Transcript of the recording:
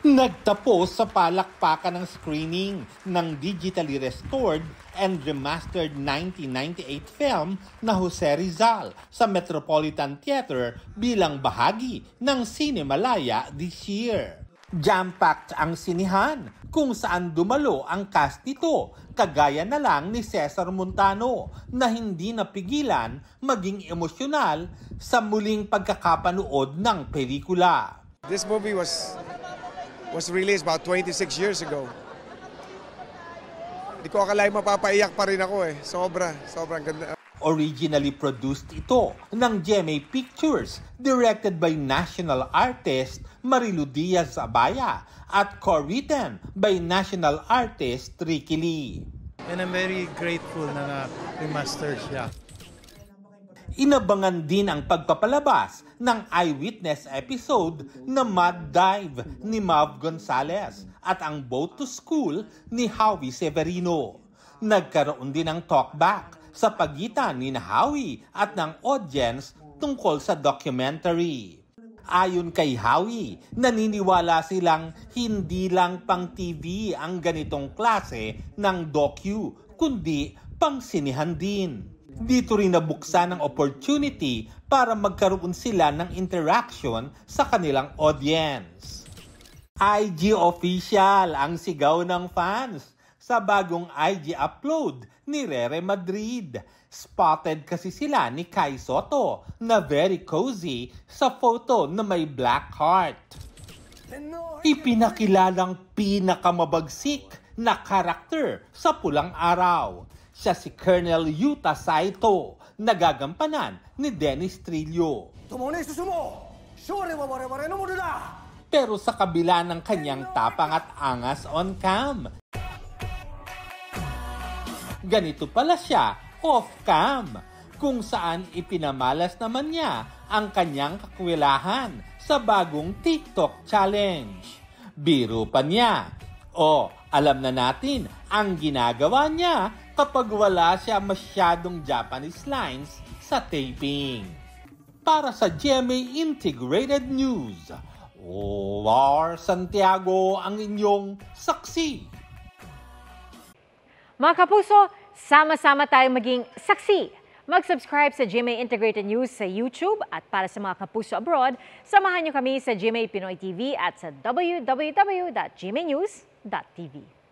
Nagtapos sa palakpakan ng screening ng digitally restored and remastered 1998 film na Jose Rizal sa Metropolitan Theater bilang bahagi ng Cinemalaya this year. Jam-packed ang sinihan kung saan dumalo ang cast nito, kagaya na lang ni Cesar Montano na hindi napigilan maging emosyonal sa muling pagkakapanood ng pelikula. This movie was released about 26 years ago. Hindi ko akalain mapapaiyak pa rin ako eh. Sobrang ganda. Originally produced ito ng GMA Pictures, directed by national artist Marilu Diaz-Abaya at co-written by national artist Ricky Lee. And I'm very grateful na remastered siya. Inabangan din ang pagpapalabas ng eyewitness episode na Mud Dive ni Mav Gonzalez at ang Boat to School ni Howie Severino. Nagkaroon din ng talkback sa pagitan ni Howie at ng audience tungkol sa documentary. Ayon kay Howie, naniniwala silang hindi lang pang TV ang ganitong klase ng docu, kundi pang sinihan din. Dito rin nabuksan ang opportunity para magkaroon sila ng interaction sa kanilang audience. IG official ang sigaw ng fans sa bagong IG upload ni Rere Madrid. Spotted kasi sila ni Kai Soto na very cozy sa photo na may black heart. Ipinakilalang pinakamabagsik na karakter sa Pulang Araw. Siya si Colonel Yuta Saito, nagagampanan ni Dennis Trillo. Pero sa kabila ng kanyang tapang at angas on cam, ganito pala siya off-cam, kung saan ipinamalas naman niya ang kanyang kakwilahan sa bagong TikTok challenge. Biro pa niya. Alam na natin ang ginagawa niya kapag wala siya masyadong Japanese lines sa taping. Para sa GMA Integrated News, Lar Santiago ang inyong saksi. Mga kapuso, sama-sama tayong maging saksi. Mag-subscribe sa GMA Integrated News sa YouTube at para sa mga kapuso abroad, samahan niyo kami sa GMA Pinoy TV at sa www.gmanews.tv.